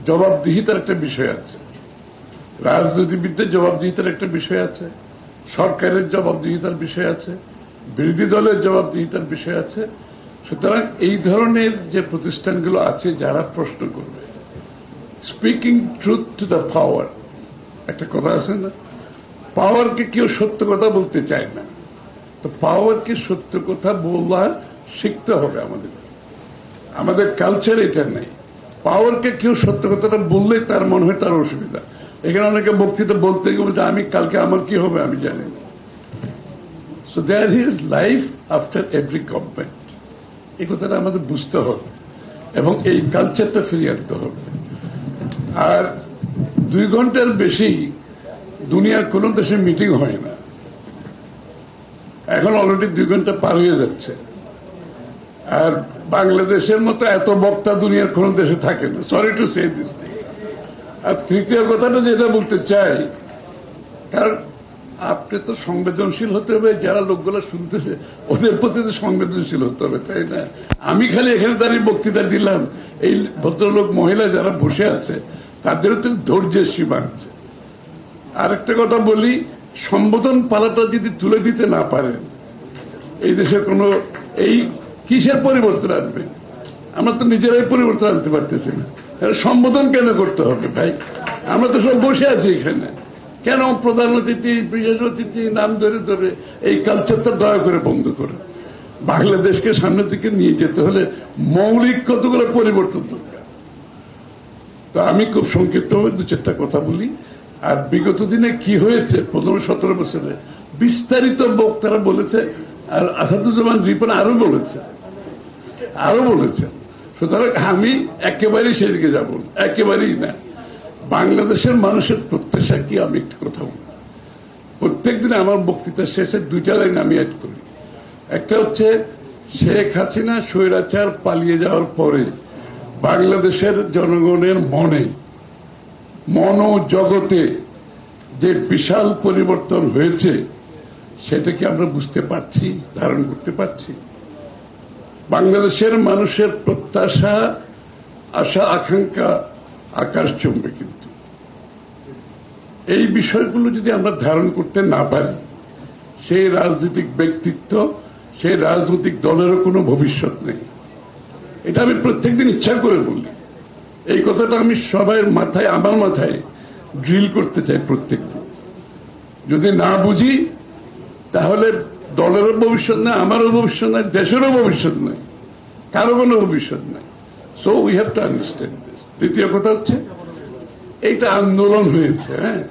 জবাবদিহিতার একটা বিষয় আছে, রাজনীতিবিদদের জবাবদিহিতার একটা বিষয় আছে, সরকারের জবাবদিহিতার বিষয় আছে, বিরোধী দলের জবাবদিহিতার বিষয় আছে। সুতরাং এই ধরনের যে প্রতিষ্ঠানগুলো আছে যারা প্রশ্ন করবে, speaking truth to the power, একটা কথা আছে না, পাওয়ারকে কেউ সত্য কথা বলতে চায় না, তো পাওয়ারকে সত্য কথা বলা শিখতে হবে আমাদের কালচার এটা নেই। পাওয়ারকে কেউ সত্য কথাটা বললেই তার মনে হয় তার অসুবিধা। এখানে অনেকে বক্তৃতা বলতে গিয়ে বলছে আমি কালকে আমার কি হবে আমি জানি না। So there is life after every government, এই কথাটা আমাদের বুঝতে হবে এবং এই কালচারটা ফিরিয়ে আনতে হবে। আর 2 ঘন্টার বেশি দুনিয়ার কোন দেশে মিটিং হয় না, এখন অলরেডি 2 ঘন্টা পার হয়ে যাচ্ছে। আর বাংলাদেশের মতো এত বক্তা দুনিয়ার কোন দেশে থাকে না, sorry to say this thing. আর তৃতীয় কথাটা যেটা বলতে চাই, কারণ আপনি তো সংবেদনশীল হতে হবে, যারা লোকগুলো শুনতেছে ওদের প্রতি তো সংবেদনশীল হতে হবে, তাই না? আমি খালি এখানে দাঁড়িয়ে বক্তৃতা দিলাম, এই ভদ্রলোক মহিলা যারা বসে আছে তাদেরও তো ধৈর্যের সীমা আছে। আর একটা কথা বলি, সম্বোধন পালাটা যদি তুলে দিতে না পারেন এই দেশের কোনো এই কিসের পরিবর্তন আনবে? আমরা তো নিজেরাই পরিবর্তন আনতে পারতেছি না, সম্বোধন কেন করতে হবে ভাই? আমরা তো সব বসে আছি এখানে, কেন প্রধান অতিথি বিশেষ অতিথি নাম ধরে ধরে? এই কালচারটা দয়া করে বন্ধ করে বাংলাদেশকে সামনের দিকে নিয়ে যেতে হলে মৌলিক কতগুলো পরিবর্তন দরকার। তো আমি খুব সংক্ষিপ্তভাবে 2-4টা কথা বলি। আর বিগত দিনে কি হয়েছে 15-17 বছরে বিস্তারিত বক্তারা বলেছে, আর আসাদুজ্জামান রিপন আরো বলেছে। সুতরাং আমি একেবারেই সেদিকে যাব না, একেবারেই না। বাংলাদেশের মানুষের প্রত্যাশা কি আমি একটু কথা বলি। প্রত্যেকদিন আমার বক্তৃতার শেষে 2টা লাইন আমি অ্যাড করি। একটা হচ্ছে, শেখ হাসিনা স্বৈরাচার পালিয়ে যাওয়ার পরে বাংলাদেশের জনগণের মনোজগতে যে বিশাল পরিবর্তন হয়েছে সেটা কি আমরা বুঝতে পারছি, ধারণ করতে পারছি? বাংলাদেশের মানুষের প্রত্যাশা, আশা, আকাঙ্ক্ষা আকাশচুম্বী, কিন্তু এই বিষয়গুলো যদি আমরা ধারণ করতে না পারি, সেই রাজনৈতিক ব্যক্তিত্ব, সেই রাজনৈতিক দলেরও কোনো ভবিষ্যৎ নেই। এটা আমি প্রত্যেকদিন ইচ্ছা করে বলি। এই কথাটা আমি সবার মাথায়, আমার মাথায় ড্রিল করতে চাই প্রত্যেকদিন। যদি না বুঝি তাহলে দলেরও ভবিষ্যৎ নাই, আমারও ভবিষ্যৎ নাই, দেশেরও ভবিষ্যৎ নাই, কারো কোনো ভবিষ্যৎ নাই। So we have to understand this. দ্বিতীয় কথা হচ্ছে, এইটা আন্দোলন হয়েছে, হ্যাঁ,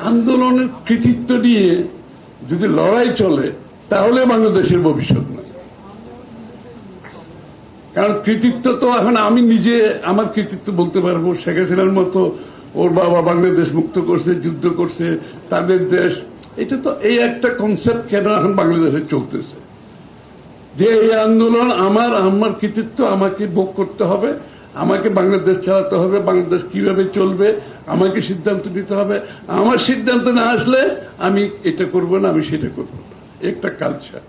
আন্দোলনের কৃতিত্ব নিয়ে যদি লড়াই চলে তাহলে বাংলাদেশের ভবিষ্যৎ নাই। কারণ কৃতিত্ব তো এখন আমি নিজে আমার কৃতিত্ব বলতে পারবো, শেখ হাসিনার মতো ওর বাবা বাংলাদেশ মুক্ত করছে, যুদ্ধ করছে, তাদের দেশ, এটা তো এই একটা কনসেপ্ট কেন এখন বাংলাদেশে চলতেছে যে এই আন্দোলন আমার কৃতিত্ব আমাকে ভোগ করতে হবে, আমাকে বাংলাদেশ চালাতে হবে, বাংলাদেশ কিভাবে চলবে আমাকে সিদ্ধান্ত নিতে হবে, আমার সিদ্ধান্ত না আসলে আমি এটা করব না, আমি সেটা করব না। একটা কালচার,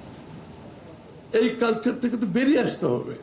এই কালচার থেকে তো বেরিয়ে আসতে হবে।